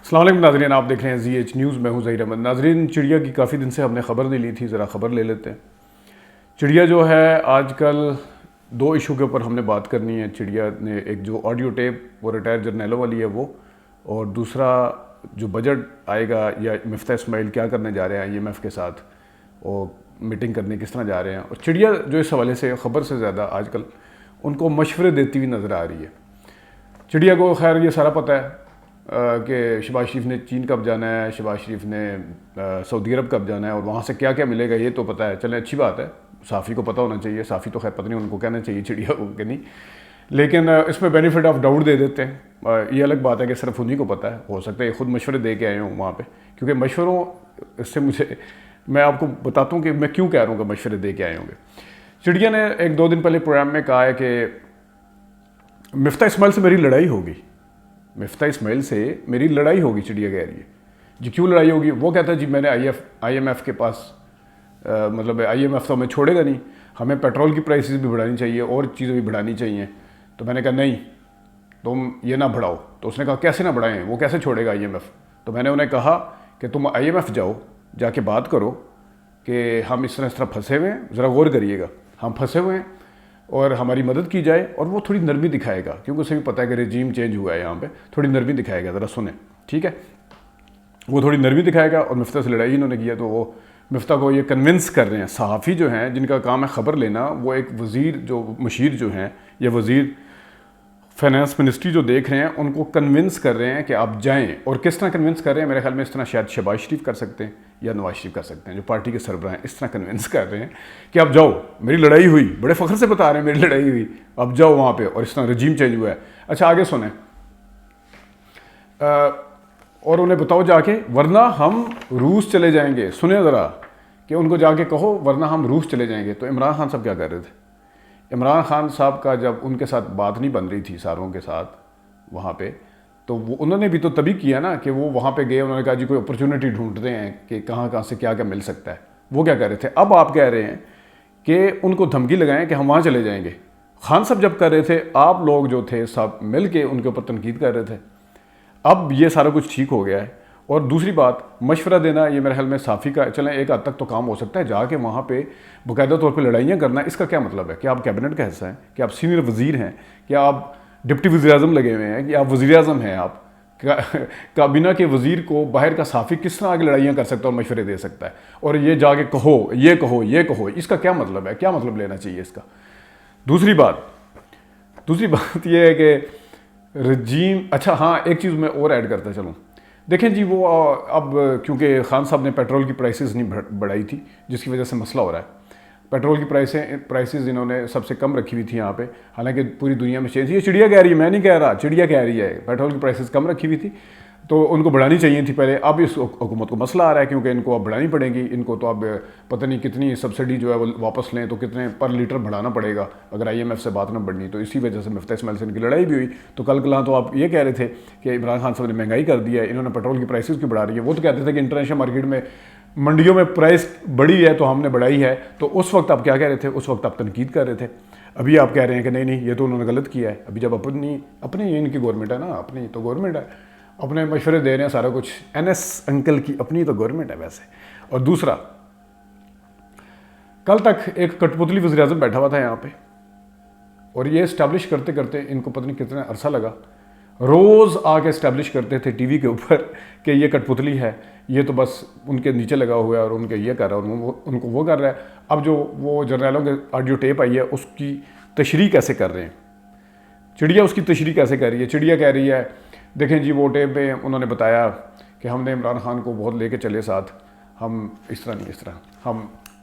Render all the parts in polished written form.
السلام علیکم ناظرین، آپ دیکھ رہے ہیں زی ایچ نیوز، میں ہوں ظہیر احمد۔ ناظرین، چڑیا کی کافی دن سے ہم نے خبر نہیں لی تھی، ذرا خبر لے لیتے ہیں۔ چڑیا جو ہے آج کل دو ایشو کے اوپر ہم نے بات کرنی ہے۔ چڑیا نے ایک جو آڈیو ٹیپ وہ ریٹائر جرنیلوں والی ہے وہ، اور دوسرا جو بجٹ آئے گا یا مفتاح اسماعیل کیا کرنے جا رہے ہیں IMF کے ساتھ، اور میٹنگ کرنے کس طرح جا رہے ہیں۔ اور چڑیا جو اس حوالے سے خبر سے زیادہ آج کل ان کو مشورے دیتی ہوئی نظر آ رہی ہے۔ چڑیا کو خیر یہ سارا پتہ ہے کہ شہباز شریف نے چین کب جانا ہے، شہباز شریف نے سعودی عرب کب جانا ہے، اور وہاں سے کیا کیا ملے گا یہ تو پتہ ہے۔ چلیں اچھی بات ہے، صحافی کو پتہ ہونا چاہیے، صحافی تو خیر پتہ نہیں ان کو کہنا چاہیے چڑیا کو کہ نہیں، لیکن اس میں بینیفٹ آف ڈاؤٹ دے دیتے ہیں۔ یہ الگ بات ہے کہ صرف انہیں کو پتہ ہے، ہو سکتا ہے یہ خود مشورے دے کے آئے ہوں وہاں پہ، کیونکہ مشوروں اس سے میں آپ کو بتاتا ہوں کہ میں کیوں کہہ رہا ہوں کہ مشورے دے کے آئے ہوں گے۔ چڑیا نے ایک دو دن پہلے پروگرام میں کہا ہے کہ مفتاح اسماعیل سے میری لڑائی ہوگی، مفتاح اسماعیل سے میری لڑائی ہوگی۔ چڑیا کہہ رہی ہے جی کیوں لڑائی ہوگی؟ وہ کہتا ہے جی میں نے IMF کے پاس مطلب IMF تو ہمیں چھوڑے گا نہیں، ہمیں پیٹرول کی پرائسز بھی بڑھانی چاہیے اور چیزیں بھی بڑھانی چاہیے۔ تو میں نے کہا نہیں تم یہ نہ بڑھاؤ۔ تو اس نے کہا کیسے نہ بڑھائیں، وہ کیسے چھوڑے گا IMF؟ تو میں نے انہیں کہا کہ تم IMF جاؤ، جا کے بات کرو کہ ہم اس طرح پھنسے ہوئے ہیں، ذرا غور کریے گا، ہم پھنسے ہوئے ہیں اور ہماری مدد کی جائے، اور وہ تھوڑی نرمی دکھائے گا کیونکہ اسے بھی پتہ ہے کہ رجیم چینج ہوا ہے یہاں پہ، تھوڑی نرمی دکھائے گا، ذرا سنیں ٹھیک ہے۔ وہ تھوڑی نرمی دکھائے گا، اور مفتاح سے لڑائی انہوں نے کیا تو وہ مفتاح کو یہ کنونس کر رہے ہیں۔ صحافی جو ہیں جن کا کام ہے خبر لینا، وہ ایک وزیر جو مشیر جو ہیں یا وزیر فائنانس منسٹری جو دیکھ رہے ہیں ان کو کنونس کر رہے ہیں کہ آپ جائیں۔ اور کس طرح کنونس کر رہے ہیں؟ میرے خیال میں اس طرح شاید شہباز شریف کر سکتے ہیں یا نواز شریف کر سکتے ہیں، جو پارٹی کے سربراہ ہیں، اس طرح کنونس کر رہے ہیں کہ آپ جاؤ، میری لڑائی ہوئی، بڑے فخر سے بتا رہے ہیں میری لڑائی ہوئی، آپ جاؤ وہاں پہ، اور اس طرح رجیم چینج ہوا ہے۔ اچھا آگے سنیں، اور انہیں بتاؤ جا کے ورنہ ہم روس چلے جائیں گے۔ سنیں ذرا کہ ان کو جا کے کہو ورنہ ہم روس چلے جائیں گے۔ تو عمران خان صاحب کیا کر رہے تھے؟ عمران خان صاحب کا جب ان کے ساتھ بات نہیں بن رہی تھی ساروں کے ساتھ وہاں پہ، تو وہ انہوں نے بھی تو تبھی کیا نا کہ وہ وہاں پہ گئے، انہوں نے کہا جی کوئی اپرچونٹی ڈھونڈتے ہیں کہ کہاں سے کیا مل سکتا ہے۔ وہ کیا کہہ رہے تھے؟ اب آپ کہہ رہے ہیں کہ ان کو دھمکی لگائیں کہ ہم وہاں چلے جائیں گے۔ خان صاحب جب کر رہے تھے، آپ لوگ جو تھے سب مل کے ان کے اوپر تنقید کر رہے تھے۔ اب یہ سارا کچھ ٹھیک ہو گیا ہے۔ اور دوسری بات، مشورہ دینا یہ میرے خیال میں صحافی کا چلیں ایک حد تک تو کام ہو سکتا ہے، جا کے وہاں پہ باقاعدہ طور پہ لڑائیاں کرنا، اس کا کیا مطلب ہے؟ کہ آپ کیبنٹ کا حصہ ہیں، کہ آپ سینئر وزیر ہیں، کہ آپ ڈپٹی وزیر اعظم لگے ہوئے ہیں، کہ آپ وزیر اعظم ہیں؟ آپ کابینہ کے وزیر کو باہر کا صحافی کس طرح آگے لڑائیاں کر سکتا ہے اور مشورے دے سکتا ہے؟ اور یہ جا کے کہو یہ کہو یہ کہو، اس کا کیا مطلب ہے؟ کیا مطلب لینا چاہیے اس کا؟ دوسری بات یہ ہے کہ رجیم، اچھا ہاں ایک چیز میں اور ایڈ کرتا چلوں، دیکھیں جی وہ اب کیونکہ خان صاحب نے پیٹرول کی پرائسز نہیں بڑھائی تھی جس کی وجہ سے مسئلہ ہو رہا ہے۔ پیٹرول کی پرائسز انہوں نے سب سے کم رکھی ہوئی تھی یہاں پہ، حالانکہ پوری دنیا میں چینج، یہ چڑیا کہہ رہی ہے، میں نہیں کہہ رہا، چڑیا کہہ رہی ہے پیٹرول کی پرائسز کم رکھی ہوئی تھی تو ان کو بڑھانی چاہیے تھی پہلے۔ اب اس حکومت کو مسئلہ آ رہا ہے کیونکہ ان کو اب بڑھانی پڑے گی، ان کو تو اب پتہ نہیں کتنی سبسڈی جو ہے وہ واپس لیں تو کتنے پر لیٹر بڑھانا پڑے گا اگر IMF سے بات نہ بڑھنی، تو اسی وجہ سے مفتاح اسماعیل سے ان کی لڑائی بھی ہوئی۔ تو کل کلاں تو آپ یہ کہہ رہے تھے کہ عمران خان صاحب نے مہنگائی کر دی ہے، انہوں نے پیٹرول کی پرائسز کیوں بڑھا رہی ہے؟ وہ تو کہتے تھے کہ انٹرنیشنل مارکیٹ میں منڈیوں میں پرائس بڑھی ہے تو ہم نے بڑھائی ہے، تو اس وقت آپ کیا کہہ رہے تھے؟ اس وقت آپ تنقید کر رہے تھے۔ ابھی آپ کہہ رہے ہیں کہ نہیں یہ تو انہوں نے غلط کیا ہے۔ ابھی جب اپنی ان کی گورنمنٹ ہے نا، اپنی تو گورنمنٹ ہے، اپنے مشورے دے رہے ہیں سارا کچھ، NS انکل کی اپنی تو گورنمنٹ ہے ویسے۔ اور دوسرا، کل تک ایک کٹ پتلی وزیر اعظم بیٹھا ہوا تھا یہاں پہ، اور یہ اسٹیبلش کرتے کرتے ان کو پتہ نہیں کتنا عرصہ لگا، روز آ کے اسٹیبلش کرتے تھے ٹی وی کے اوپر کہ یہ کٹ پتلی ہے، یہ تو بس ان کے نیچے لگا ہوا ہے اور ان کے یہ کر رہا ہے، ان کو وہ کر رہا ہے۔ اب جو وہ جرنیلوں کے آڈیو ٹیپ آئی ہے اس کی تشریح کیسے کر رہے ہیں؟ چڑیا اس کی تشریح کیسے کر رہی ہے؟ چڑیا کہہ رہی ہے دیکھیں جی وہ ٹیپ میں انہوں نے بتایا کہ ہم نے عمران خان کو بہت لے کے چلے ساتھ، ہم اس طرح ہم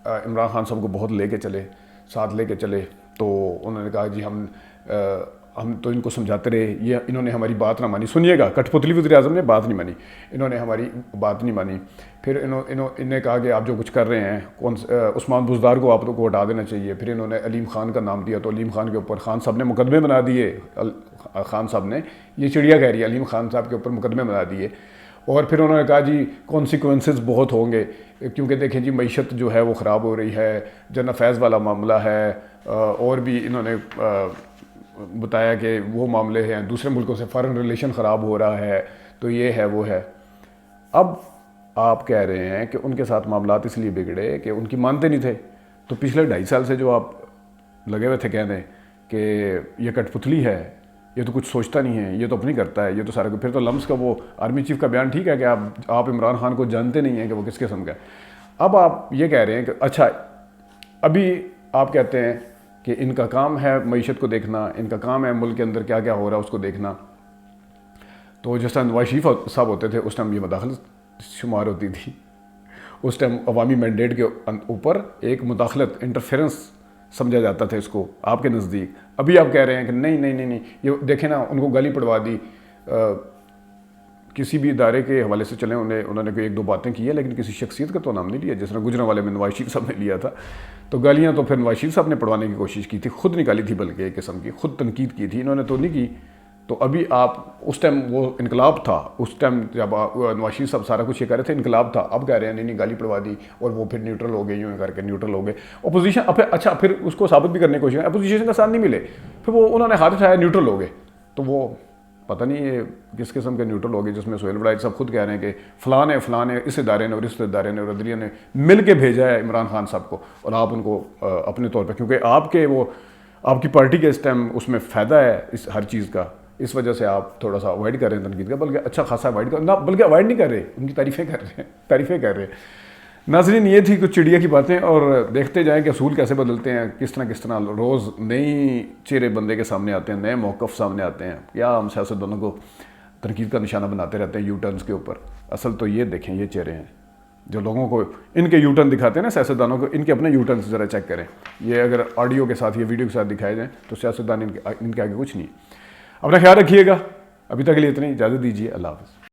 عمران خان صاحب کو بہت لے کے چلے ساتھ لے کے چلے، تو انہوں نے کہا جی ہم تو ان کو سمجھاتے رہے، یہ انہوں نے ہماری بات نہ مانی۔ سنیے گا، کٹ پتلی وزیر اعظم نے بات نہیں مانی، انہوں نے ہماری بات نہیں مانی۔ پھر انہوں نے کہا کہ آپ جو کچھ کر رہے ہیں عثمان بزدار کو آپ کو ہٹا دینا چاہیے۔ پھر انہوں نے علیم خان کا نام دیا تو علیم خان کے اوپر خان صاحب نے مقدمے بنا دیے، خان صاحب نے، یہ چڑیا کہہ رہی ہے، علیم خان صاحب کے اوپر مقدمے بنا دیے۔ اور پھر انہوں نے کہا جی کانسیکوینسز بہت ہوں گے کیونکہ دیکھیں جی معیشت جو ہے وہ خراب ہو رہی ہے، جنرل فیض والا معاملہ ہے، اور بھی انہوں نے بتایا کہ وہ معاملے ہیں، دوسرے ملکوں سے فارن ریلیشن خراب ہو رہا ہے، تو یہ ہے وہ ہے۔ اب آپ کہہ رہے ہیں کہ ان کے ساتھ معاملات اس لیے بگڑے کہ ان کی مانتے نہیں تھے، تو پچھلے 2.5 سال سے جو آپ لگے ہوئے تھے کہنے کہ یہ کٹ پتلی ہے، یہ تو کچھ سوچتا نہیں ہے، یہ تو اپنی کرتا ہے، یہ تو سارا پھر تو لمس کا وہ آرمی چیف کا بیان ٹھیک ہے کہ آپ عمران خان کو جانتے نہیں ہیں کہ وہ کس قسم کا ہے۔ اب آپ یہ کہہ رہے ہیں کہ اچھا ابھی آپ کہتے ہیں کہ ان کا کام ہے معیشت کو دیکھنا، ان کا کام ہے ملک کے اندر کیا کیا ہو رہا ہے اس کو دیکھنا، تو جس طرح نواز شریف صاحب ہوتے تھے اس ٹائم یہ مداخلت شمار ہوتی تھی، اس ٹائم عوامی مینڈیٹ کے اوپر ایک مداخلت انٹرفیرنس سمجھا جاتا تھا اس کو آپ کے نزدیک۔ ابھی آپ کہہ رہے ہیں کہ نہیں نہیں نہیں نہیں، یہ دیکھیں نا ان کو گالی پڑوا دی، کسی بھی ادارے کے حوالے سے چلیں انہوں نے کوئی 1-2 باتیں کی ہیں لیکن کسی شخصیت کا تو نام نہیں لیا، جس طرح گجرانوالے میں نواز شریف صاحب نے لیا تھا، تو گالیاں تو پھر نواز شریف صاحب نے پڑھوانے کی کوشش کی تھی، خود نکالی تھی، بلکہ ایک قسم کی خود تنقید کی تھی، انہوں نے تو نہیں کی۔ تو ابھی آپ اس ٹائم وہ انقلاب تھا، اس ٹائم جب نواز شریف صاحب سارا کچھ یہ کہہ رہے تھے انقلاب تھا، اب کہہ رہے ہیں نہیں نہیں گالی پڑوا دی اور وہ پھر نیوٹرل ہو گئے، یوں کر کے نیوٹرل ہو گئے۔ اپوزیشن اچھا پھر اس کو ثابت بھی کرنے کی کوشش کی، اپوزیشن کا ساتھ نہیں ملے، پھر وہ انہوں نے ہاتھ اٹھایا نیوٹرل ہو گئے، تو وہ پتہ نہیں یہ کس قسم کے نیوٹرل ہو گئے، جس میں سہیل وڑائچ صاحب خود کہہ رہے ہیں کہ فلاں نے اس ادارے نے اور اس ادارے نے اور عدلیہ نے مل کے بھیجا ہے عمران خان صاحب کو، اور آپ ان کو اپنے طور پہ کیونکہ آپ کی پارٹی کے اس ٹائم اس میں فائدہ ہے اس ہر چیز کا، اس وجہ سے آپ تھوڑا سا اوائڈ کر رہے ہیں تنقید کا، بلکہ اچھا خاصا اوائڈ کر، نہ بلکہ اوائڈ نہیں کر رہے، ان کی تعریفیں کر رہے ہیں۔ ناظرین یہ تھی کچھ چڑیا کی باتیں، اور دیکھتے جائیں کہ اصول کیسے بدلتے ہیں، کس طرح روز نئی چہرے بندے کے سامنے آتے ہیں، نئے موقف سامنے آتے ہیں، یا ہم سیاستدانوں کو تنقید کا نشانہ بناتے رہتے ہیں یو ٹرنز کے اوپر۔ اصل تو یہ دیکھیں یہ چہرے ہیں جو لوگوں کو ان کے یو ٹرن دکھاتے ہیں نا، سیاستدانوں کو ان کے اپنے یو ٹرنز ذرا چیک کریں، یہ اگر آڈیو کے ساتھ یا ویڈیو کے ساتھ دکھائے جائیں تو سیاستدان ان کے آگے کچھ نہیں۔ اپنا خیال رکھیے گا، ابھی تک کے لیے اتنی اجازت دیجیے، اللہ حافظ۔